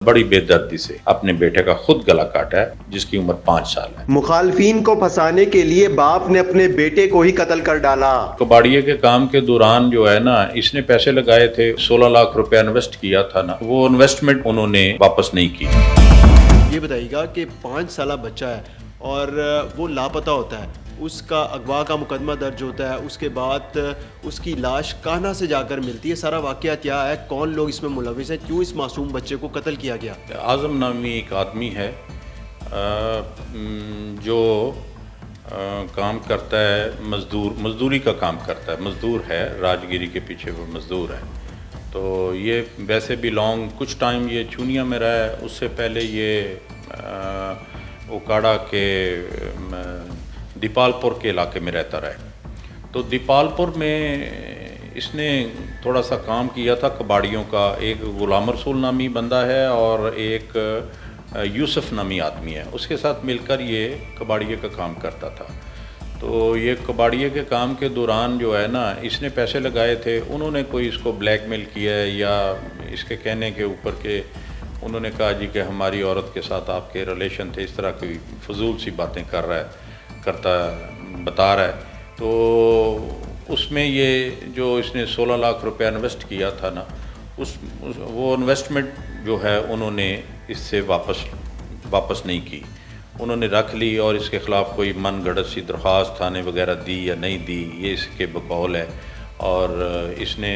بڑی بے دردی سے اپنے بیٹے کا خود گلا کاٹا ہے جس کی عمر 5 سال ہے۔ مخالفین کو پھنسانے کے لیے باپ نے اپنے بیٹے کو ہی قتل کر ڈالا۔ کباڑیے کے کام کے دوران جو ہے نا اس نے پیسے لگائے تھے، 16 لاکھ روپے انویسٹ کیا تھا نا، وہ انویسٹمنٹ انہوں نے واپس نہیں کی۔ یہ بتائیے گا کہ 5 سالہ بچہ ہے اور وہ لاپتہ ہوتا ہے، اس کا اغوا کا مقدمہ درج ہوتا ہے، اس کے بعد اس کی لاش کانا سے جا کر ملتی ہے۔ سارا واقعہ کیا ہے، کون لوگ اس میں ملوث ہیں، کیوں اس معصوم بچے کو قتل کیا گیا؟ اعظم نامی ایک آدمی ہے جو کام کرتا ہے، مزدوری کا کام کرتا ہے، مزدور ہے، راجگیری کے پیچھے وہ مزدور ہے۔ تو یہ ویسے بھی کچھ ٹائم یہ چونیا میں رہا ہے، اس سے پہلے یہ اوکاڑا کے دیپال پور کے علاقے میں رہتا رہا ہے۔ تو دیپال پور میں اس نے تھوڑا سا کام کیا تھا کباڑیوں کا، ایک غلام رسول نامی بندہ ہے اور ایک یوسف نامی آدمی ہے، اس کے ساتھ مل کر یہ کباڑیے کا کام کرتا تھا۔ تو یہ کباڑیے کے کام کے دوران جو ہے نا اس نے پیسے لگائے تھے، انہوں نے کوئی اس کو بلیک میل کیا ہے یا اس کے کہنے کے اوپر کہ انہوں نے کہا جی کہ ہماری عورت کے ساتھ آپ کے ریلیشن تھے، اس طرح کوئی فضول سی باتیں بتا رہا ہے۔ تو اس میں یہ جو اس نے 16 لاکھ روپے انویسٹ کیا تھا نا، وہ انویسٹمنٹ جو ہے انہوں نے اس سے واپس نہیں کی، انہوں نے رکھ لی اور اس کے خلاف کوئی من گھڑت سی درخواست تھانے وغیرہ دی یا نہیں دی، یہ اس کے بقول ہے۔ اور اس نے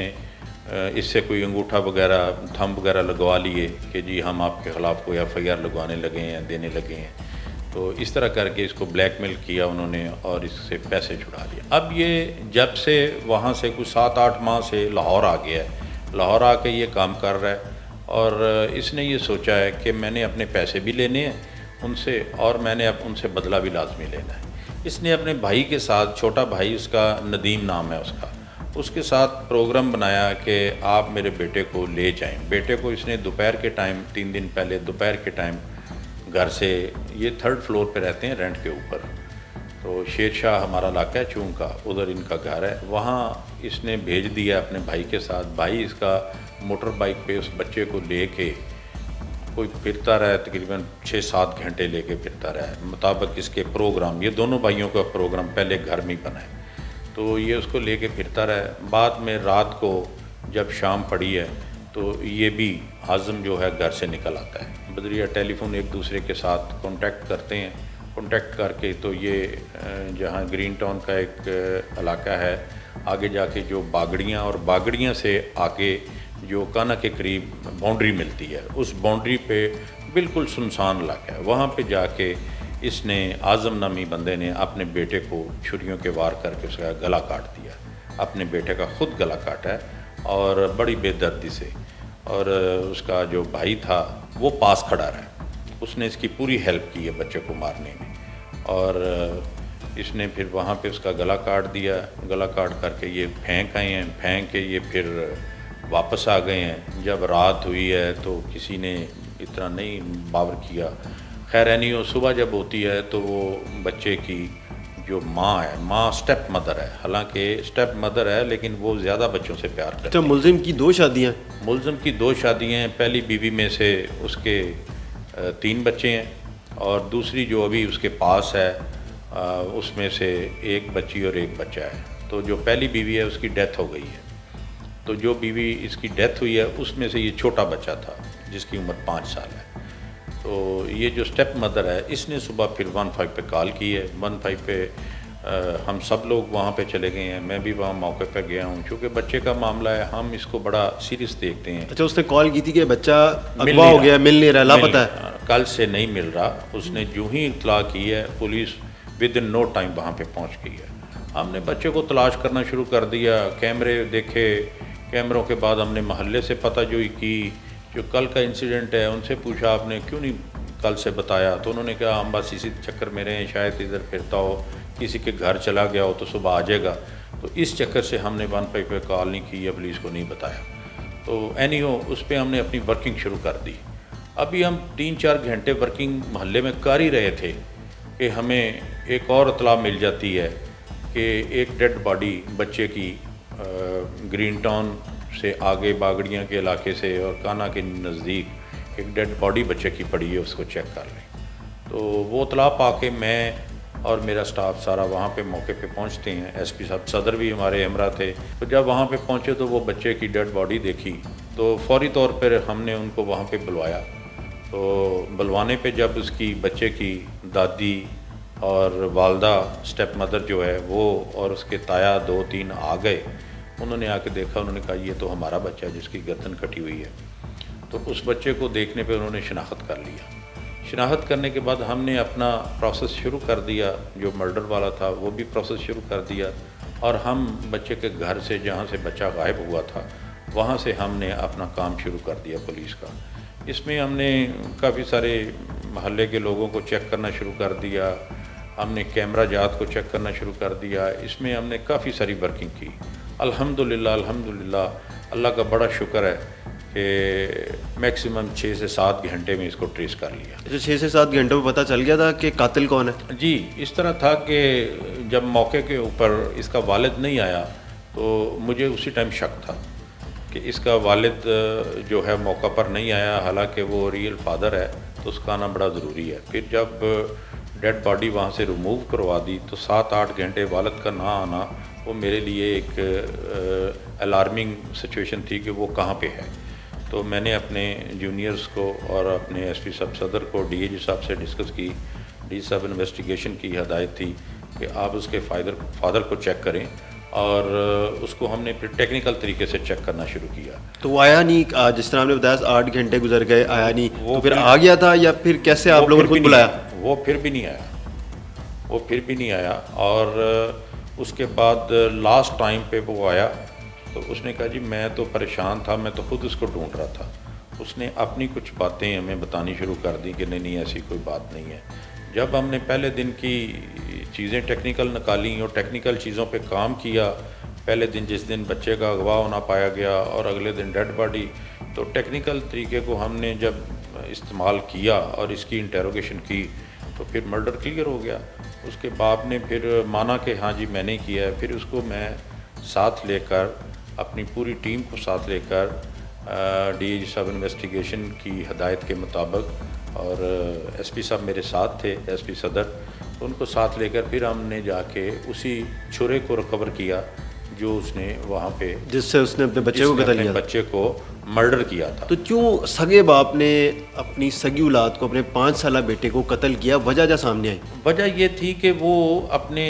اس سے کوئی انگوٹھا وغیرہ تھم وغیرہ لگوا لیے کہ جی ہم آپ کے خلاف کوئی ایف آئی آر لگوانے لگے ہیں، دینے لگے ہیں۔ تو اس طرح کر کے اس کو بلیک میل کیا انہوں نے اور اس سے پیسے چھڑا لیے۔ اب یہ جب سے وہاں سے کچھ 7-8 ماہ سے لاہور آ گیا ہے، لاہور آ کے یہ کام کر رہا ہے اور اس نے یہ سوچا ہے کہ میں نے اپنے پیسے بھی لینے ہیں ان سے اور میں نے اب ان سے بدلہ بھی لازمی لینا ہے۔ اس نے اپنے بھائی کے ساتھ، چھوٹا بھائی اس کا ندیم نام ہے اس کے ساتھ پروگرام بنایا کہ آپ میرے بیٹے کو لے جائیں۔ بیٹے کو اس نے دوپہر کے ٹائم، 3 دن پہلے دوپہر کے ٹائم گھر سے، یہ 3rd فلور پہ رہتے ہیں رینٹ کے اوپر، تو شیر شاہ ہمارا علاقہ ہے چونکہ ادھر ان کا گھر ہے، وہاں اس نے بھیج دیا اپنے بھائی کے ساتھ۔ بھائی اس کا موٹر بائک پہ اس بچے کو لے کے کوئی پھرتا رہا ہے، تقریباً 6-7 گھنٹے لے کے پھرتا رہا ہے مطابق اس کے پروگرام۔ یہ دونوں بھائیوں کا پروگرام پہلے گھر میں بنا ہے، تو یہ اس کو لے کے پھرتا رہا ہے۔ بعد میں رات کو جب شام پڑی ہے تو یہ بھی اعظم جو ہے گھر سے نکل آتا ہے، بدریہ ٹیلی فون ایک دوسرے کے ساتھ کانٹیکٹ کرتے ہیں، کانٹیکٹ کر کے تو یہ جہاں گرین ٹاؤن کا ایک علاقہ ہے، آگے جا کے جو باگڑیاں اور باگڑیاں سے آگے جو کانا کے قریب باؤنڈری ملتی ہے، اس باؤنڈری پہ بالکل سنسان علاقہ ہے، وہاں پہ جا کے اس نے اعظم نامی بندے نے اپنے بیٹے کو چھریوں کے وار کر کے اس کا گلا کاٹ دیا، اپنے بیٹے کا خود گلا کاٹا ہے اور بڑی بے دردی سے۔ اور اس کا جو بھائی تھا وہ پاس کھڑا رہا ہے، اس نے اس کی پوری ہیلپ کی ہے بچے کو مارنے میں، اور اس نے پھر وہاں پہ اس کا گلا کاٹ دیا۔ گلا کاٹ کر کے یہ پھینک آئے ہیں، پھینک کے یہ پھر واپس آ گئے ہیں۔ جب رات ہوئی ہے تو کسی نے اتنا نہیں باور کیا، خیر اینیو صبح جب ہوتی ہے تو وہ بچے کی جو ماں ہے، ماں سٹیپ مدر ہے، حالانکہ سٹیپ مدر ہے لیکن وہ زیادہ بچوں سے پیار کرتی ہے۔ ملزم کی 2 شادیاں، ملزم کی 2 شادیاں ہیں، پہلی بیوی میں سے اس کے 3 بچے ہیں اور دوسری جو ابھی اس کے پاس ہے اس میں سے 1 بچی اور 1 بچہ ہے۔ تو جو پہلی بیوی ہے اس کی ڈیتھ ہو گئی ہے، تو جو بیوی اس کی ڈیتھ ہوئی ہے اس میں سے یہ چھوٹا بچہ تھا جس کی عمر 5 سال ہے۔ تو یہ جو سٹیپ مدر ہے اس نے صبح پھر 15 پہ کال کی ہے، 15 پہ ہم سب لوگ وہاں پہ چلے گئے ہیں، میں بھی وہاں موقع پہ گیا ہوں، چونکہ بچے کا معاملہ ہے ہم اس کو بڑا سیریس دیکھتے ہیں۔ اچھا، اس نے کال کی تھی کہ بچہ اغوا ہو گیا، مل نہیں رہا، لاپتہ ہے، کل سے نہیں مل رہا۔ اس نے جو ہی اطلاع کی ہے پولیس ودن نو ٹائم وہاں پہ پہنچ گئی ہے۔ ہم نے بچے کو تلاش کرنا شروع کر دیا، کیمرے دیکھے، کیمروں کے بعد ہم نے محلے سے پتہ جوئی کی، جو کل کا انسیڈنٹ ہے ان سے پوچھا آپ نے کیوں نہیں کل سے بتایا، تو انہوں نے کہا ہم بس اسی چکر میں رہے ہیں، شاید ادھر پھرتا ہو، کسی کے گھر چلا گیا ہو تو صبح آ جائے گا، تو اس چکر سے ہم نے 15 پہ کال نہیں کی یا پولیس کو نہیں بتایا۔ تو اینیو اس پہ ہم نے اپنی ورکنگ شروع کر دی۔ ابھی ہم 3-4 گھنٹے ورکنگ محلے میں کر ہی رہے تھے کہ ہمیں ایک اور اطلاع مل جاتی ہے کہ ایک ڈیڈ باڈی بچے کی گرین ٹاؤن سے آگے باگڑیاں کے علاقے سے اور کانا کے نزدیک ایک ڈیڈ باڈی بچے کی پڑی ہے، اس کو چیک کر لیں۔ تو وہ اطلاع پا کے میں اور میرا سٹاف سارا وہاں پہ موقع پہ پہنچتے ہیں، ایس پی صاحب صدر بھی ہمارے ہمراہ تھے۔ تو جب وہاں پہ پہنچے تو وہ بچے کی ڈیڈ باڈی دیکھی تو فوری طور پر ہم نے ان کو وہاں پہ بلوایا۔ تو بلوانے پہ جب اس کی بچے کی دادی اور والدہ اسٹیپ مدر جو ہے وہ اور اس کے تایا 2-3 آ گئے، انہوں نے آ کے دیکھا، انہوں نے کہا یہ تو ہمارا بچہ ہے جس کی گردن کٹی ہوئی ہے۔ تو اس بچے کو دیکھنے پہ انہوں نے شناخت کر لیا۔ شناخت کرنے کے بعد ہم نے اپنا پروسیس شروع کر دیا، جو مرڈر والا تھا وہ بھی پروسیس شروع کر دیا، اور ہم بچے کے گھر سے جہاں سے بچہ غائب ہوا تھا وہاں سے ہم نے اپنا کام شروع کر دیا پولیس کا۔ اس میں ہم نے کافی سارے محلے کے لوگوں کو چیک کرنا شروع کر دیا، ہم نے کیمرہ جات کو چیک کرنا شروع کر دیا، اس میں ہم نے کافی ساری ورکنگ کی۔ الحمدللہ اللہ کا بڑا شکر ہے کہ میکسیمم 6 سے 7 گھنٹے میں اس کو ٹریس کر لیا۔ 6 سے 7 گھنٹوں میں پتہ چل گیا تھا کہ قاتل کون ہے؟ جی، اس طرح تھا کہ جب موقع کے اوپر اس کا والد نہیں آیا تو مجھے اسی ٹائم شک تھا کہ اس کا والد جو ہے موقع پر نہیں آیا، حالانکہ وہ ریئل فادر ہے تو اس کا آنا بڑا ضروری ہے۔ پھر جب ڈیڈ باڈی وہاں سے ریموو کروا دی تو 7-8 گھنٹے والد کا نہ آنا وہ میرے لیے ایک الارمنگ سچویشن تھی کہ وہ کہاں پہ ہے۔ تو میں نے اپنے جونیئرز کو اور اپنے ایس پی صاحب صدر کو ڈی اے جی صاحب سے ڈسکس کی، ڈی صاحب انویسٹیگیشن کی ہدایت تھی کہ آپ اس کے فادر کو چیک کریں، اور اس کو ہم نے پھر ٹیکنیکل طریقے سے چیک کرنا شروع کیا۔ تو وہ آیا نہیں، جس طرح آپ نے بتایا 8 گھنٹے گزر گئے، آیا نہیں، تو پھر آ گیا تھا یا پھر کیسے آپ لوگوں نے خود بلایا؟ وہ پھر بھی نہیں آیا، اور اس کے بعد لاسٹ ٹائم پہ وہ آیا تو اس نے کہا جی میں تو پریشان تھا، میں تو خود اس کو ڈھونڈ رہا تھا۔ اس نے اپنی کچھ باتیں ہمیں بتانی شروع کر دی کہ نہیں ایسی کوئی بات نہیں ہے۔ جب ہم نے پہلے دن کی چیزیں ٹیکنیکل نکالیں اور ٹیکنیکل چیزوں پہ کام کیا، پہلے دن جس دن بچے کا اغوا ہونا پایا گیا اور اگلے دن ڈیڈ باڈی، تو ٹیکنیکل طریقے کو ہم نے جب استعمال کیا اور اس کی انٹیروگیشن کی تو پھر مرڈر کلیئر ہو گیا۔ اس کے باپ نے پھر مانا کہ ہاں جی میں نے کیا ہے۔ پھر اس کو میں ساتھ لے کر، اپنی پوری ٹیم کو ساتھ لے کر، ڈی اے جی صاحب انویسٹیگیشن کی ہدایت کے مطابق، اور ایس پی صاحب میرے ساتھ تھے، ایس پی صدر، ان کو ساتھ لے کر پھر ہم نے جا کے اسی چھرے کو ریکور کیا جو اس نے وہاں پہ، جس سے اس نے اپنے بچے کو قتل کیا، بچے کو مرڈر کیا تھا۔ تو کیوں سگے باپ نے اپنی سگی اولاد کو، اپنے 5 سالہ بیٹے کو قتل کیا؟ وجہ کیا سامنے آئی؟ وجہ یہ تھی کہ وہ اپنے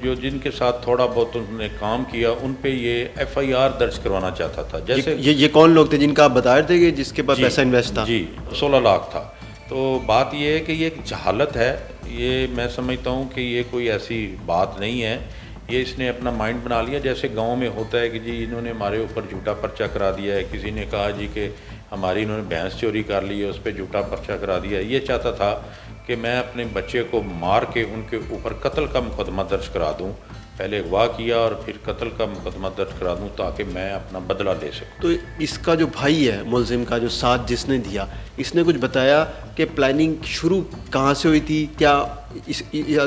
جو جن کے ساتھ تھوڑا بہت انہوں نے کام کیا ان پہ یہ FIR درج کروانا چاہتا تھا۔ جیسے یہ کون لوگ تھے جن کا آپ بتا رہے تھے کہ جس کے پاس پیسہ انویسٹ تھا؟ جی 16 لاکھ تھا۔ تو بات یہ ہے کہ یہ ایک جہالت ہے، یہ میں سمجھتا ہوں کہ یہ کوئی ایسی بات نہیں ہے، یہ اس نے اپنا مائنڈ بنا لیا، جیسے گاؤں میں ہوتا ہے کہ جی انہوں نے ہمارے اوپر جھوٹا پرچہ کرا دیا ہے، کسی نے کہا جی کہ ہماری انہوں نے بھینس چوری کر لی ہے، اس پہ جھوٹا پرچہ کرا دیا۔ یہ چاہتا تھا کہ میں اپنے بچے کو مار کے ان کے اوپر قتل کا مقدمہ درج کرا دوں، پہلے اغوا کیا اور پھر قتل کا مقدمہ درج کرا دوں تاکہ میں اپنا بدلہ لے سکوں۔ تو اس کا جو بھائی ہے ملزم کا، جو ساتھ جس نے دیا، اس نے کچھ بتایا کہ پلاننگ شروع کہاں سے ہوئی تھی؟ کیا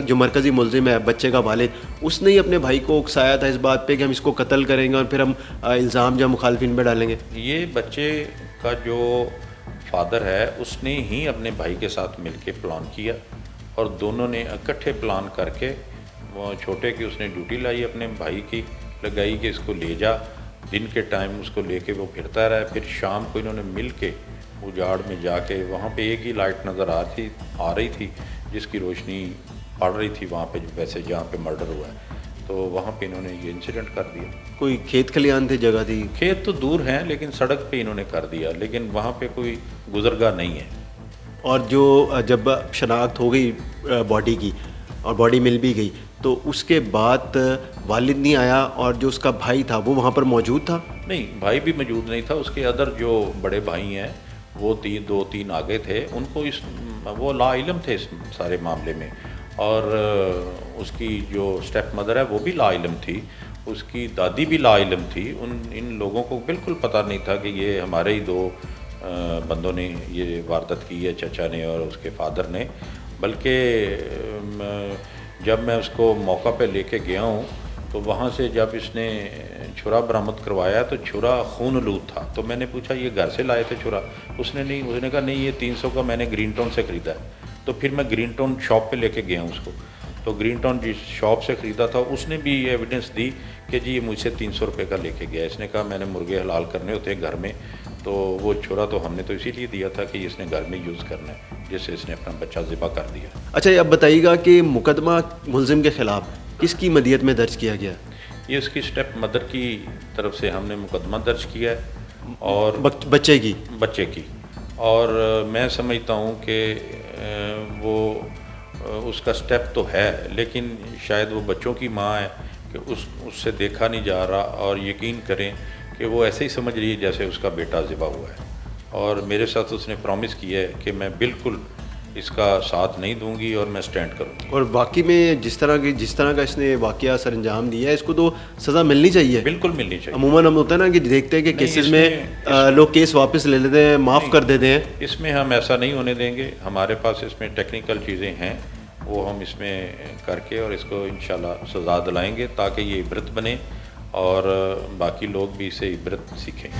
جو مرکزی ملزم ہے بچے کا والد، اس نے ہی اپنے بھائی کو اکسایا تھا اس بات پہ کہ ہم اس کو قتل کریں گے اور پھر ہم الزام جو مخالفین پہ ڈالیں گے؟ یہ بچے کا جو فادر ہے اس نے ہی اپنے بھائی کے ساتھ مل کے پلان کیا، اور دونوں نے اکٹھے پلان کر کے، وہ چھوٹے کی اس نے ڈیوٹی لائی اپنے بھائی کی، لگائی کہ اس کو لے جا، دن کے ٹائم اس کو لے کے وہ پھرتا رہا، پھر شام کو انہوں نے مل کے اجاڑ میں جا کے، وہاں پہ ایک ہی لائٹ نظر آ رہی تھی جس کی روشنی پڑ رہی تھی وہاں پہ ویسے جہاں پہ مرڈر ہوا ہے، تو وہاں پہ انہوں نے یہ انسیڈنٹ کر دیا۔ کوئی کھیت کھلیان تھی، جگہ تھی؟ کھیت تو دور ہیں لیکن سڑک پہ انہوں نے کر دیا، لیکن وہاں پہ کوئی گزرگاہ نہیں ہے۔ اور جو جب شناخت ہو گئی باڈی کی اور باڈی مل بھی گئی تو اس کے بعد والد نہیں آیا، اور جو اس کا بھائی تھا وہ وہاں پر موجود تھا؟ نہیں، بھائی بھی موجود نہیں تھا، اس کے ادر جو بڑے بھائی ہیں وہ 2-3 آگے تھے، ان کو وہ لا علم تھے اس سارے معاملے میں، اور اس کی جو اسٹیپ مدر ہے وہ بھی لا علم تھی، اس کی دادی بھی لا علم تھی۔ ان لوگوں کو بالکل پتہ نہیں تھا کہ یہ ہمارے ہی 2 بندوں نے یہ واردات کی ہے، چچا نے اور اس کے فادر نے۔ بلکہ جب میں اس کو موقع پہ لے کے گیا ہوں تو وہاں سے جب اس نے چھرا برآمد کروایا تو چھرا خون آلود تھا. تو میں نے پوچھا یہ گھر سے لائے تھے چھرا؟ اس نے کہا نہیں، یہ 300 کا میں نے گرین ٹاؤن سے خریدا ہے. تو پھر میں گرین ٹاؤن شاپ پہ لے کے گیا اس کو. تو گرین ٹاؤن جس شاپ سے خریدا تھا اس نے بھی یہ ایویڈنس دی کہ جی یہ مجھ سے 300 روپے کا لے کے گیا. اس نے کہا میں نے مرغے حلال کرنے ہوتے ہیں گھر میں، تو وہ چھرا تو ہم نے تو اسی لیے دیا تھا کہ اس نے گھر میں یوز کرنا ہے، جس سے اس نے اپنا بچہ ذبح کر دیا. اچھا، اب بتائیے گا کہ مقدمہ ملزم کے خلاف کس کی مدیت میں درج کیا گیا؟ یہ اس کی اسٹیپ مدر کی طرف سے ہم نے مقدمہ درج کیا ہے، اور بچے کی. اور میں سمجھتا ہوں کہ وہ اس کا سٹیپ تو ہے، لیکن شاید وہ بچوں کی ماں ہے کہ اس سے دیکھا نہیں جا رہا، اور یقین کریں کہ وہ ایسے ہی سمجھ رہی ہے جیسے اس کا بیٹا ذبح ہوا ہے. اور میرے ساتھ اس نے پرومس کیا ہے کہ میں بالکل اس کا ساتھ نہیں دوں گی اور میں سٹینڈ کروں گی. اور واقعی میں جس طرح کا اس نے واقعہ سر انجام دیا ہے، اس کو تو سزا ملنی چاہیے. بالکل ملنی چاہیے. عموماً ہم ہوتا ہے نا کہ دیکھتے ہیں کہ کیسز میں لوگ کیس واپس لے لیتے ہیں، معاف کر دیتے ہیں. اس میں ہم ایسا نہیں ہونے دیں گے. ہمارے پاس اس میں ٹیکنیکل چیزیں ہیں، وہ ہم اس میں کر کے اور اس کو انشاءاللہ سزا دلائیں گے تاکہ یہ عبرت بنے اور باقی لوگ بھی اسے عبرت سیکھیں.